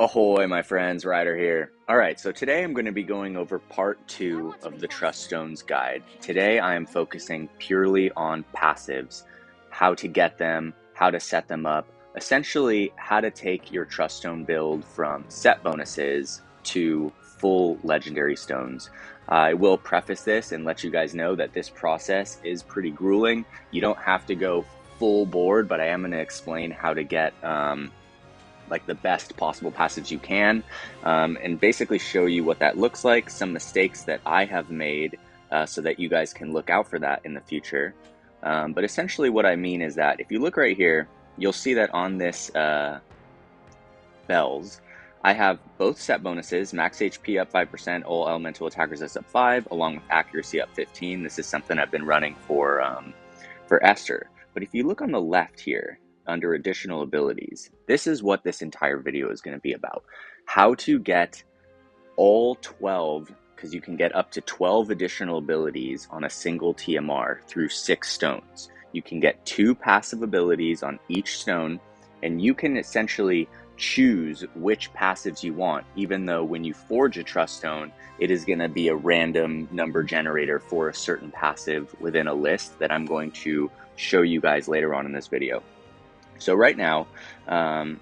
Ahoy, my friends, Ryder here. All right, so today I'm going to be going over part 2 of the Truststone's guide. Today I am focusing purely on passives, how to get them, how to set them up, essentially how to take your Truststone build from set bonuses to full legendary stones. I will preface this and let you guys know that this process is pretty grueling. You don't have to go full board, but I am going to explain how to get like the best possible passives you can, and basically show you what that looks like, some mistakes that I have made, so that you guys can look out for that in the future. But essentially what I mean is that if you look right here, you'll see that on this bells, I have both set bonuses, max HP up 5%, all elemental attack resist up 5, along with accuracy up 15. This is something I've been running for Esther. But if you look on the left here, under additional abilities, this is what this entire video is going to be about. How to get all 12, because you can get up to 12 additional abilities on a single TMR through 6 stones. You can get 2 passive abilities on each stone, and you can essentially choose which passives you want, even though when you forge a trust stone, it is going to be a random number generator for a certain passive within a list that I'm going to show you guys later on in this video. So right now, and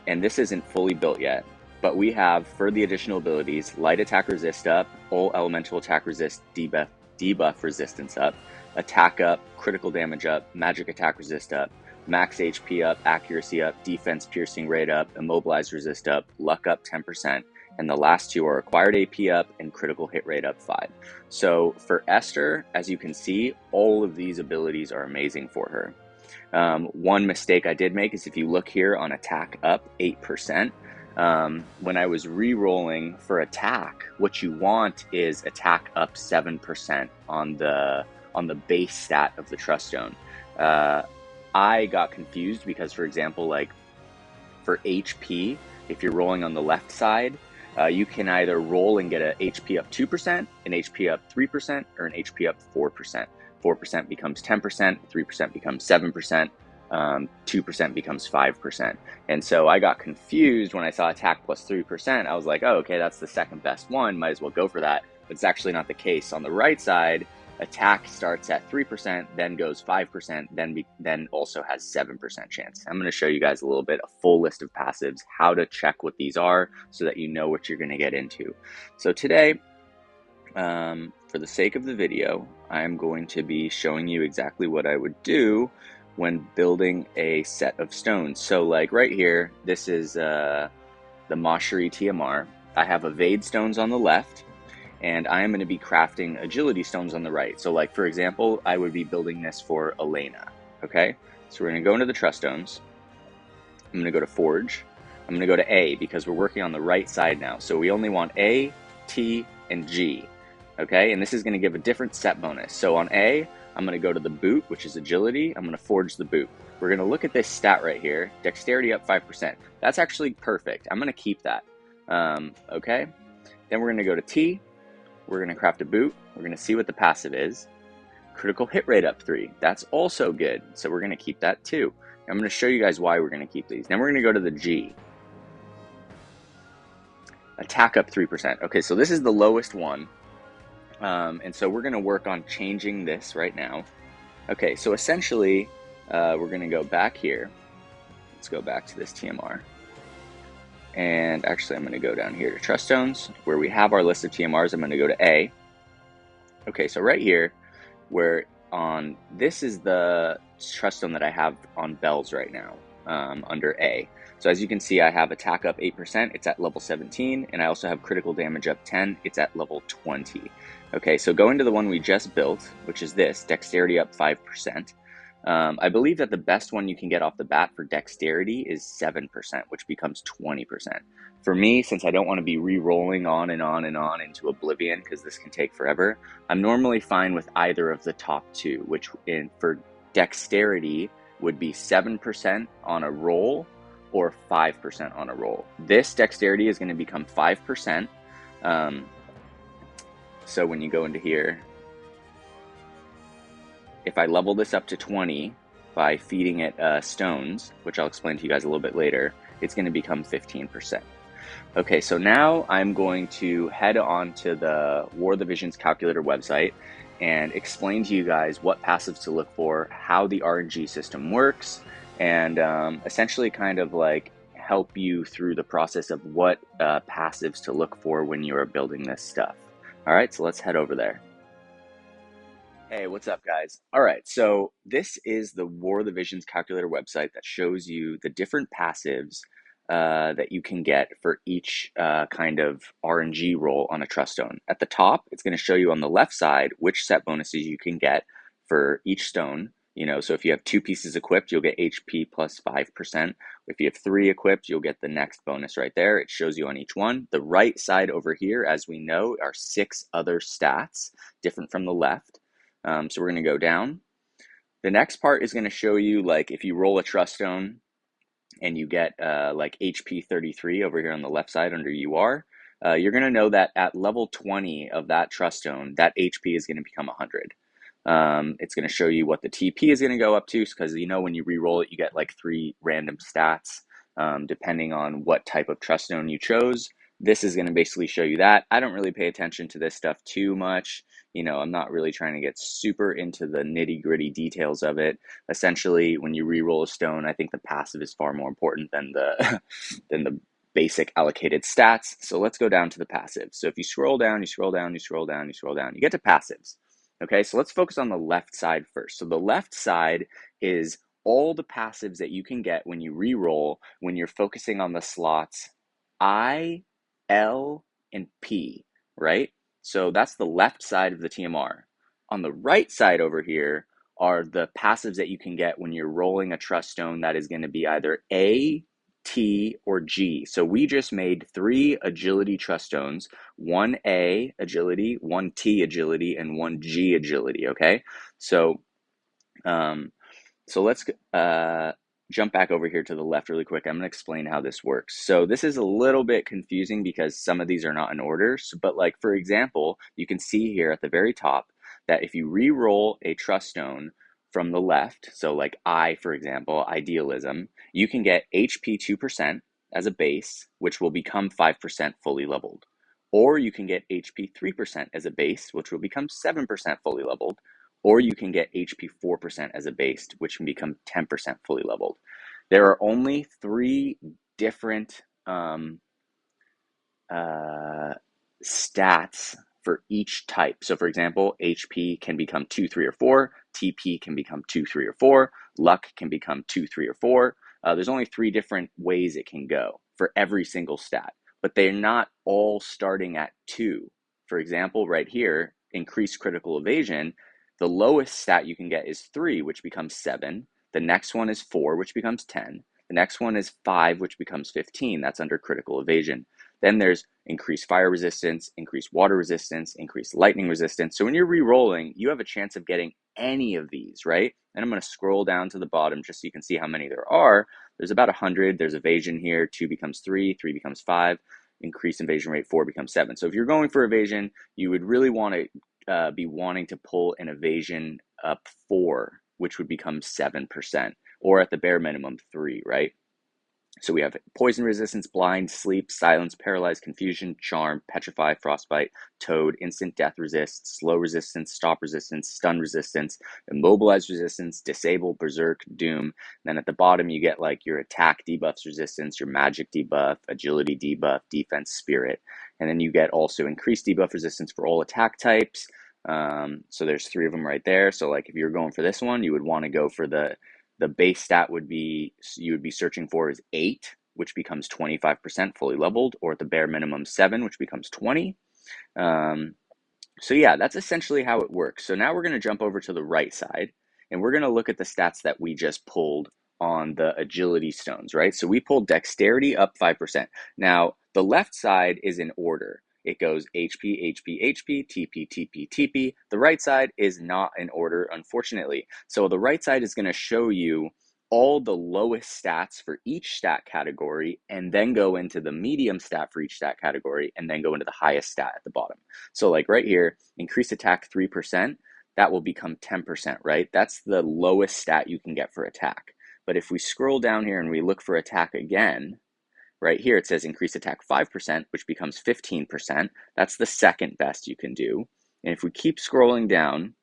this isn't fully built yet, but we have, for the additional abilities, light attack resist up, all elemental attack resist debuff resistance up, attack up, critical damage up, magic attack resist up, max HP up, accuracy up, defense piercing rate up, immobilize resist up, luck up 10%, and the last 2 are acquired AP up and critical hit rate up 5. So for Esther, as you can see, all of these abilities are amazing for her. One mistake I did make is if you look here on attack up 8%, when I was re-rolling for attack, what you want is attack up 7% on the base stat of the Truststone. I got confused because, for example, like for HP, if you're rolling on the left side, you can either roll and get a HP up 2%, an HP up 3%, or an HP up 4%. 4% becomes 10%, 3% becomes 7%, 2% becomes 5%. And so I got confused when I saw attack plus 3%. I was like, oh, okay, that's the second best one. Might as well go for that. But it's actually not the case. On the right side, attack starts at 3%, then goes 5%, then also has 7% chance. I'm going to show you guys a little bit, a full list of passives, how to check what these are so that you know what you're going to get into. So today, for the sake of the video, I'm going to be showing you exactly what I would do when building a set of stones. So like right here, this is the Mashari TMR. I have evade stones on the left, and I am going to be crafting agility stones on the right. So like, for example, I would be building this for Elena. Okay, so we're going to go into the trust stones. I'm going to go to forge. I'm going to go to A because we're working on the right side now. So we only want A, T, and G. Okay, and this is going to give a different set bonus. So on A, I'm going to go to the boot, which is agility. I'm going to forge the boot. We're going to look at this stat right here, dexterity up 5%. That's actually perfect. I'm going to keep that. Okay, then we're going to go to T. We're going to craft a boot. We're going to see what the passive is. Critical hit rate up 3. That's also good. So we're going to keep that too. I'm going to show you guys why we're going to keep these. Then we're going to go to the G. Attack up 3%. Okay, so this is the lowest one. And so we're going to work on changing this right now. Okay, so essentially, we're going to go back here. Let's go back to this TMR. And actually, I'm going to go down here to Trust Stones, where we have our list of TMRs. I'm going to go to A. Okay, so right here, this is the Trust Stone that I have on bells right now, under A. So as you can see, I have attack up 8%, it's at level 17, and I also have critical damage up 10, it's at level 20. Okay, so going to the one we just built, which is this, dexterity up 5%. I believe that the best one you can get off the bat for dexterity is 7%, which becomes 20%. For me, since I don't want to be re-rolling on and on and on into oblivion, because this can take forever, I'm normally fine with either of the top 2, which for dexterity would be 7% on a roll, or 5% on a roll. This dexterity is going to become 5%. So when you go into here, if I level this up to 20 by feeding it stones, which I'll explain to you guys a little bit later, it's going to become 15%. Okay, so now I'm going to head on to the War of the Visions calculator website and explain to you guys what passives to look for, how the RNG system works, and essentially kind of like help you through the process of what passives to look for when you are building this stuff. All right, so let's head over there. Hey, what's up, guys? All right, so this is the War of the Visions calculator website that shows you the different passives that you can get for each kind of RNG roll on a Truststone. At the top, it's going to show you on the left side which set bonuses you can get for each stone. You know, so if you have 2 pieces equipped, you'll get HP plus 5%. If you have 3 equipped, you'll get the next bonus right there. It shows you on each one. The right side over here, as we know, are 6 other stats, different from the left. So we're going to go down. The next part is going to show you, like, if you roll a Trust Stone and you get like HP 33 over here on the left side under UR, you're going to know that at level 20 of that Trust Stone, that HP is going to become 100. It's going to show you what the TP is going to go up to, because you know when you re-roll it, you get like 3 random stats depending on what type of Trust Stone you chose. This is going to basically show you that. I don't really pay attention to this stuff too much. You know, I'm not really trying to get super into the nitty-gritty details of it. Essentially, when you re-roll a stone, I think the passive is far more important than the than the basic allocated stats. So let's go down to the passive. So if you scroll down, you scroll down, you scroll down, you scroll down, you get to passives. Okay, so let's focus on the left side first. So the left side is all the passives that you can get when you re-roll when you're focusing on the slots I, L, and P, right? So that's the left side of the TMR. On the right side over here are the passives that you can get when you're rolling a Trust Stone that is going to be either A, T, or G. So we just made 3 agility Trust Stones, 1 A agility, 1 T agility, and 1 G agility, okay? So let's jump back over here to the left really quick. I'm going to explain how this works. So this is a little bit confusing because some of these are not in order. But like, for example, you can see here at the very top that if you re-roll a Trust Stone from the left, so like I, for example, Idealism, you can get HP 2% as a base, which will become 5% fully leveled. Or you can get HP 3% as a base, which will become 7% fully leveled. Or you can get HP 4% as a base, which can become 10% fully leveled. There are only 3 different stats for each type. So for example, HP can become 2, 3, or 4. TP can become 2, 3, or 4. Luck can become 2, 3, or 4. There's only 3 different ways it can go for every single stat, but they're not all starting at 2. For example, right here, increased critical evasion, the lowest stat you can get is 3, which becomes 7. The next one is 4, which becomes 10. The next one is 5, which becomes 15. That's under critical evasion. Then there's increased fire resistance, increased water resistance, increased lightning resistance. So when you're re-rolling, you have a chance of getting any of these, right? And I'm going to scroll down to the bottom just so you can see how many there are. There's about 100. There's evasion here. 2 becomes 3, 3 becomes 5. Increased evasion rate, 4 becomes 7. So if you're going for evasion, you would really want to be wanting to pull an evasion up 4, which would become 7%, or at the bare minimum 3, right? So we have poison resistance, blind, sleep, silence, paralyze, confusion, charm, petrify, frostbite, toad, instant death resist, slow resistance, stop resistance, stun resistance, immobilize resistance, disable, berserk, doom. And then at the bottom you get like your attack debuffs resistance, your magic debuff, agility debuff, defense, spirit. And then you get also increased debuff resistance for all attack types. So there's 3 of them right there. So like if you're going for this one, you would want to go for the base stat would be, you would be searching for is 8, which becomes 25% fully leveled, or at the bare minimum 7, which becomes 20. So yeah, that's essentially how it works. So now we're going to jump over to the right side, and we're going to look at the stats that we just pulled on the agility stones, right? So we pulled dexterity up 5%. Now, the left side is in order. It goes HP, HP, HP, TP, TP, TP. The right side is not in order, unfortunately. So the right side is going to show you all the lowest stats for each stat category, and then go into the medium stat for each stat category, and then go into the highest stat at the bottom. So like right here, increased attack 3%, that will become 10%, right? That's the lowest stat you can get for attack. But if we scroll down here and we look for attack again, right here it says increase attack 5%, which becomes 15%. That's the second best you can do. And if we keep scrolling down,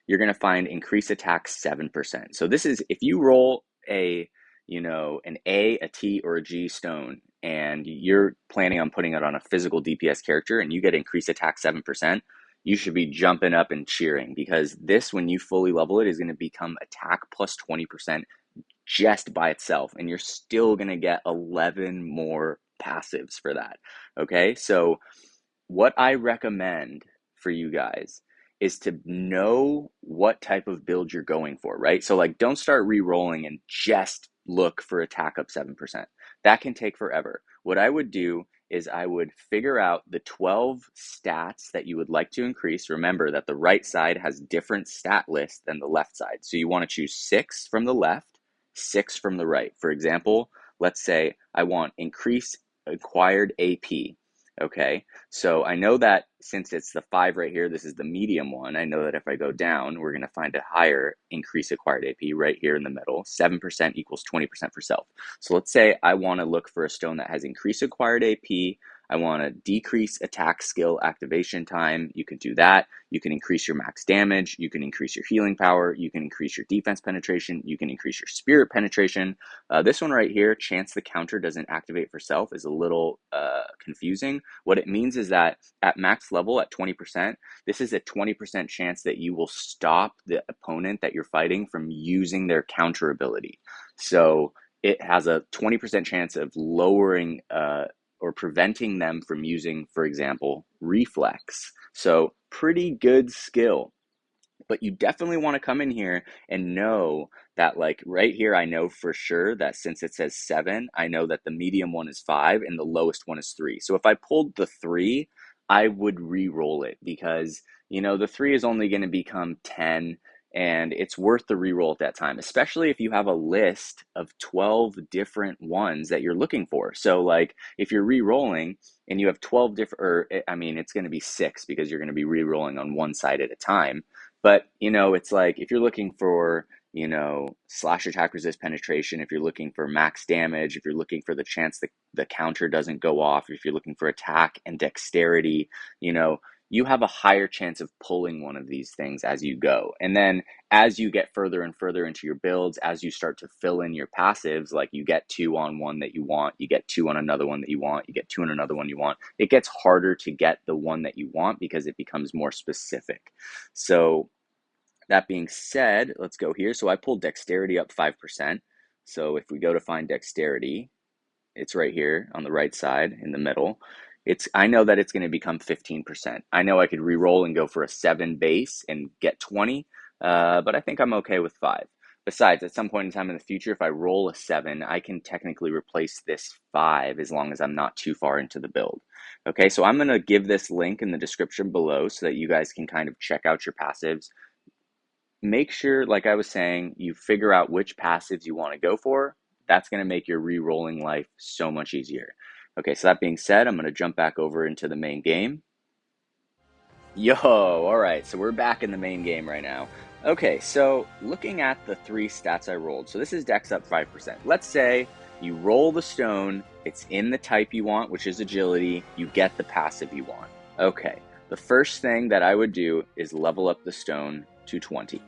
you're going to find increase attack 7%. So this is if you roll a, an A, a T, or a G stone, and you're planning on putting it on a physical DPS character and you get increase attack 7%, you should be jumping up and cheering, because this, when you fully level it, is going to become attack plus 20% just by itself, and you're still going to get 11 more passives for that. Okay, so what I recommend for you guys is to know what type of build you're going for, right? So like, don't start re-rolling and just look for attack up 7%. That can take forever. What I would do is I would figure out the 12 stats that you would like to increase. Remember that the right side has different stat lists than the left side. So you want to choose 6 from the left, 6 from the right. For example, let's say I want increase acquired AP. Okay, so I know that since it's the 5 right here, this is the medium one. I know that if I go down, we're going to find a higher increase acquired AP right here in the middle. 7% equals 20% for self. So let's say I want to look for a stone that has increase acquired AP. I want to decrease attack skill activation time. You can do that. You can increase your max damage. You can increase your healing power. You can increase your defense penetration. You can increase your spirit penetration. This one right here, chance the counter doesn't activate for self, is a little confusing. What it means is that at max level at 20%, this is a 20% chance that you will stop the opponent that you're fighting from using their counter ability. So it has a 20% chance of lowering or preventing them from using, for example, reflex. So pretty good skill. But you definitely want to come in here and know that, like right here, I know for sure that since it says 7, I know that the medium one is 5 and the lowest one is 3. So if I pulled the 3, I would re-roll it, because, the 3 is only going to become 10, and it's worth the re-roll at that time, especially if you have a list of 12 different ones that you're looking for. So like if you're re-rolling and you have 12 different, or I mean, it's going to be 6 because you're going to be re-rolling on one side at a time. But, it's like if you're looking for, slash attack resist penetration, if you're looking for max damage, if you're looking for the chance that the counter doesn't go off, if you're looking for attack and dexterity, you have a higher chance of pulling one of these things as you go. And then as you get further and further into your builds, as you start to fill in your passives, like you get 2 on one that you want, you get 2 on another one that you want, you get 2 on another one you want, it gets harder to get the one that you want because it becomes more specific. So that being said, let's go here. So I pulled dexterity up 5%. So if we go to find dexterity, it's right here on the right side in the middle. I know that it's going to become 15%. I know I could re-roll and go for a 7 base and get 20, but I think I'm okay with 5. Besides, at some point in time in the future, if I roll a 7, I can technically replace this 5 as long as I'm not too far into the build. Okay, so I'm going to give this link in the description below so that you guys can kind of check out your passives. Make sure, like I was saying, you figure out which passives you want to go for. That's going to make your re-rolling life so much easier. Okay, so that being said, I'm going to jump back over into the main game. Yo, all right, so we're back in the main game right now. Okay, so looking at the 3 stats I rolled, so this is dex up 5%. Let's say you roll the stone, it's in the type you want, which is agility, you get the passive you want. Okay, the first thing that I would do is level up the stone to 20.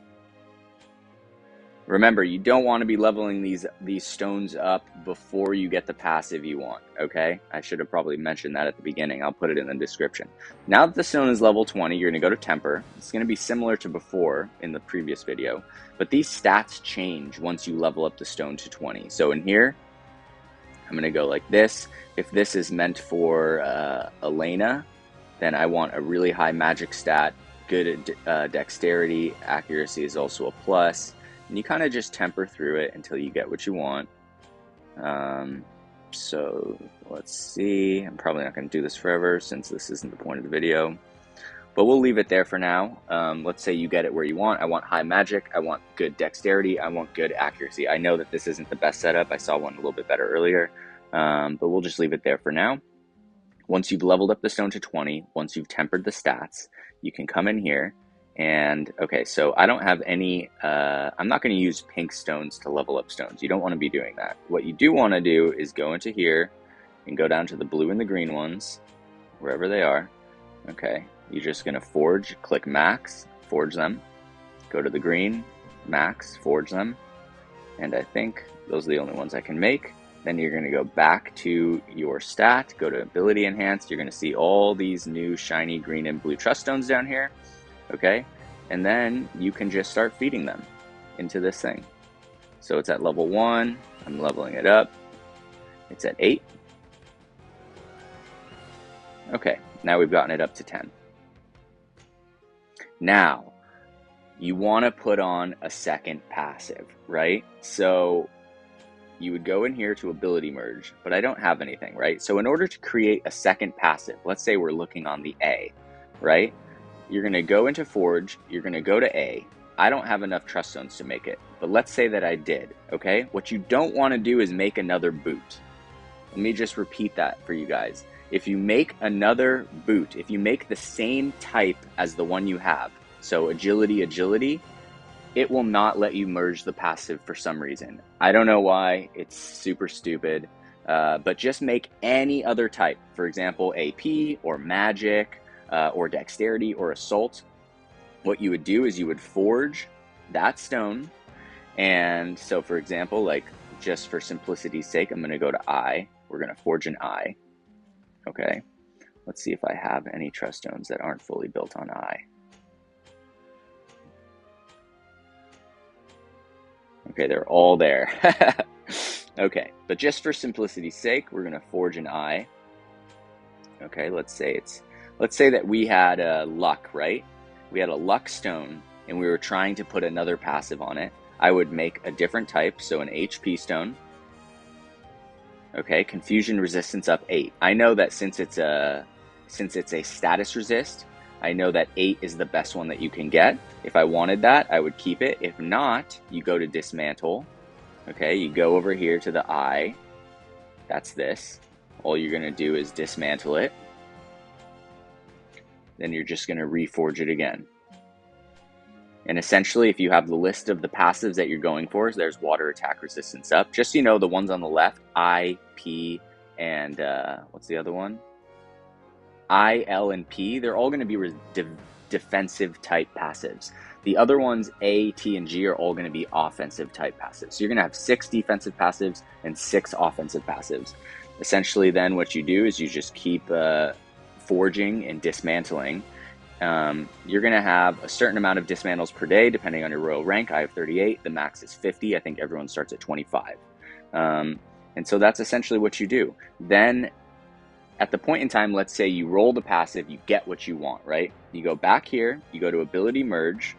Remember, you don't want to be leveling these stones up before you get the passive you want, okay? I should have probably mentioned that at the beginning. I'll put it in the description. Now that the stone is level 20, you're going to go to temper. It's going to be similar to before in the previous video, but these stats change once you level up the stone to 20. So in here, I'm going to go like this. If this is meant for Elena, then I want a really high magic stat, good dexterity, accuracy is also a plus. And you kind of just temper through it until you get what you want. So let's see. I'm probably not going to do this forever since this isn't the point of the video. But we'll leave it there for now. Let's say you get it where you want. I want high magic. I want good dexterity. I want good accuracy. I know that this isn't the best setup. I saw one a little bit better earlier. But we'll just leave it there for now. Once you've leveled up the stone to 20, once you've tempered the stats, you can come in here And okay, so I don't have any, I'm not going to use pink stones to level up stones. You don't want to be doing that. What you do want to do is go into here and go down to the blue and the green ones, wherever they are. Okay, you're just going to forge, click max, forge them, go to the green, max, forge them, and I think those are the only ones I can make. Then you're going to go back to your stat, go to ability enhanced. You're going to see all these new shiny green and blue trust stones down here. Okay, and then you can just start feeding them into this thing. So it's at level 1, I'm leveling it up. It's at 8. Okay, now we've gotten it up to 10. Now, you want to put on a second passive, right? So you would go in here to ability merge, but I don't have anything, right? So in order to create a second passive, let's say we're looking on the A, right? You're going to go into Forge, you're going to go to A. I don't have enough trust stones to make it, but let's say that I did, okay? What you don't want to do is make another boot. Let me just repeat that for you guys. If you make another boot, if you make the same type as the one you have, so agility, it will not let you merge the passive for some reason. I don't know why, it's super stupid, but just make any other type. For example, AP or magic, or dexterity or assault. What you would do is you would forge that stone. And so for example, like just for simplicity's sake, I'm going to go to I. We're going to forge an I. Okay. Let's see if I have any trust stones that aren't fully built on I. Okay, they're all there. Okay, but just for simplicity's sake, we're going to forge an I. Okay, let's say that we had a luck, right? We had a luck stone and we were trying to put another passive on it. I would make a different type, so an HP stone. Okay, confusion resistance up 8. I know that since it's a status resist, I know that 8 is the best one that you can get. If I wanted that, I would keep it. If not, you go to dismantle. Okay, you go over here to the I. That's this. All you're going to do is dismantle it. Then you're just going to reforge it again. And essentially, if you have the list of the passives that you're going for, there's water attack resistance up. Just so you know, the ones on the left, I, P, and what's the other one? I, L, and P, they're all going to be defensive type passives. The other ones, A, T, and G, are all going to be offensive type passives. So you're going to have 6 defensive passives and 6 offensive passives. Essentially, then what you do is you just keep forging and dismantling. You're going to have a certain amount of dismantles per day, depending on your royal rank. I have 38. The max is 50. I think everyone starts at 25. And so that's essentially what you do. Then at the point in time, let's say you roll the passive, you get what you want, right? You go back here, you go to ability merge.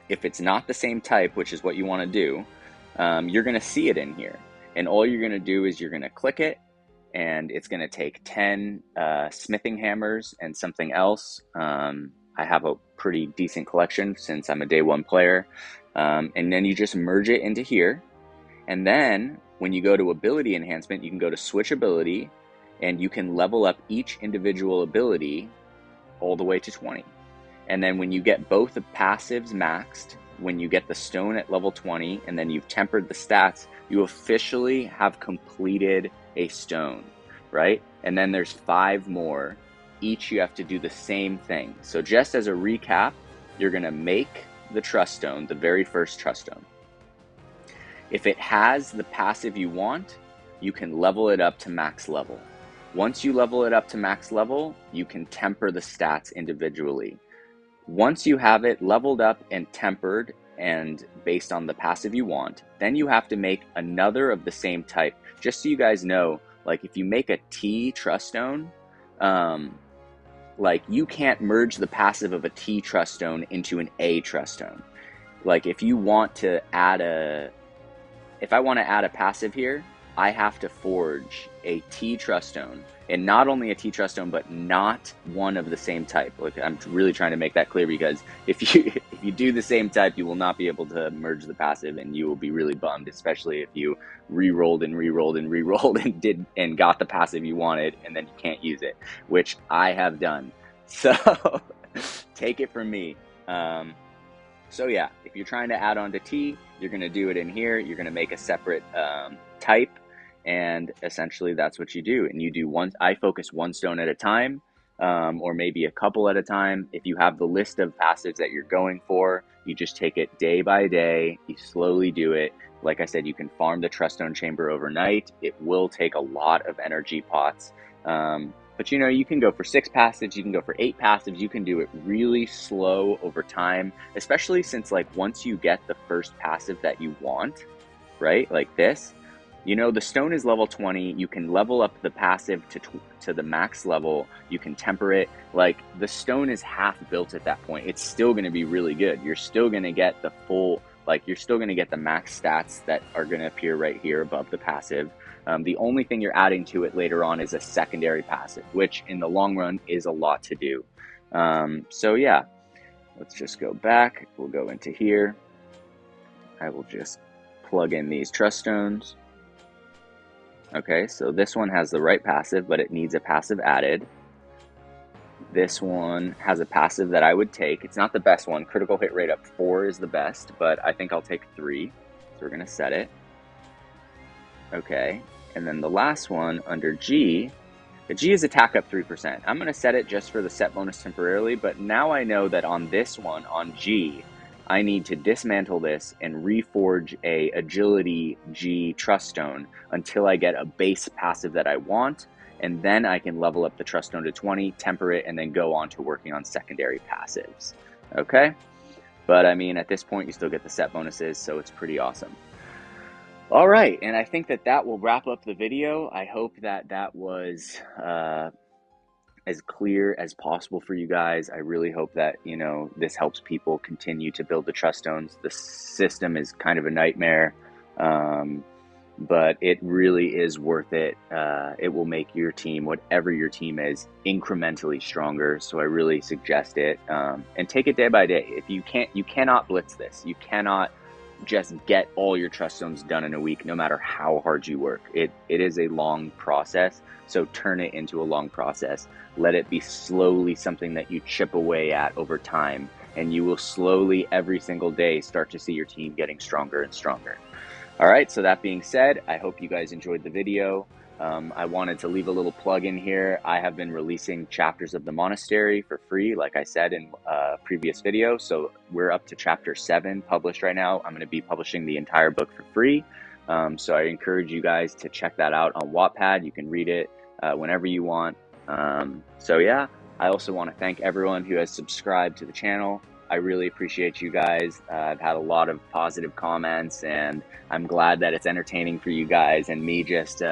If it's not the same type, which is what you want to do, you're going to see it in here. And all you're going to do is you're going to click it, and it's going to take 10 smithing hammers and something else. I have a pretty decent collection since I'm a day 1 player. And then you just merge it into here. And then when you go to ability enhancement, you can go to switch ability, and you can level up each individual ability all the way to 20. And then when you get both the passives maxed, when you get the stone at level 20, and then you've tempered the stats, you officially have completed a stone, right? And then there's 5 more. Each you have to do the same thing. So just as a recap, you're going to make the trust stone, the very first trust stone. If it has the passive you want, you can level it up to max level. Once you level it up to max level, you can temper the stats individually. Once you have it leveled up and tempered and based on the passive you want, then you have to make another of the same type. Just so you guys know, like if you make a T trust stone, like you can't merge the passive of a T trust stone into an A trust stone. Like if you want to add if I want to add a passive here, I have to forge a T trust stone, and not only a T trust stone, but not one of the same type. Like I'm really trying to make that clear, because if you do the same type, you will not be able to merge the passive, and you will be really bummed, especially if you re-rolled and re-rolled and re-rolled and got the passive you wanted, and then you can't use it, which I have done. So take it from me. So yeah, if you're trying to add on to T, you're going to do it in here. You're going to make a separate type, and essentially that's what you do. And you do one. I focus one stone at a time, or maybe a couple at a time. If you have the list of passives that you're going for, you just take it day by day. You slowly do it. Like I said, you can farm the Truststone chamber overnight. It will take a lot of energy pots. But you know, you can go for 6 passives, you can go for 8 passives, you can do it really slow over time, especially since like once you get the first passive that you want, right? Like this, you know, the stone is level 20, you can level up the passive to the max level, you can temper it. Like the stone is half built at that point. It's still going to be really good. You're still going to get the full, like you're still going to get the max stats that are going to appear right here above the passive. The only thing you're adding to it later on is a secondary passive, which in the long run is a lot to do. So yeah, let's just go back. We'll go into here. I will just plug in these Truststones. Okay, so this one has the right passive, but it needs a passive added. This one has a passive that I would take. It's not the best one. Critical hit rate up 4 is the best, but I think I'll take 3. So we're going to set it. Okay, and then the last one under G, the G is attack up 3%. I'm going to set it just for the set bonus temporarily, but now I know that on this one, on G, I need to dismantle this and reforge a agility G Truststone until I get a base passive that I want, and then I can level up the Truststone to 20, temper it, and then go on to working on secondary passives. Okay? But I mean, at this point, you still get the set bonuses, so it's pretty awesome. All right, and I think that that will wrap up the video. I hope that that was as clear as possible for you guys. I really hope that, you know, this helps people continue to build the Truststones. The system is kind of a nightmare, but it really is worth it. It will make your team, whatever your team is, incrementally stronger. So I really suggest it, and take it day by day. If you can't, you cannot blitz this. You cannot just get all your Truststones done in a week, no matter how hard you work. It is a long process, so turn it into a long process. Let it be slowly something that you chip away at over time, and you will slowly, every single day, start to see your team getting stronger and stronger. All right, so that being said, I hope you guys enjoyed the video. I wanted to leave a little plug in here. I have been releasing chapters of the monastery for free, like I said in a previous video. So we're up to chapter 7 published right now. I'm going to be publishing the entire book for free. So I encourage you guys to check that out on Wattpad. You can read it whenever you want. So yeah, I also want to thank everyone who has subscribed to the channel. I really appreciate you guys. I've had a lot of positive comments, and I'm glad that it's entertaining for you guys, and me just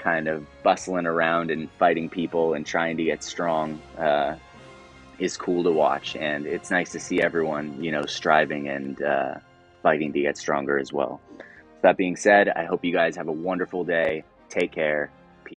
kind of bustling around and fighting people and trying to get strong is cool to watch. And it's nice to see everyone, you know, striving and fighting to get stronger as well. That being said, I hope you guys have a wonderful day. Take care.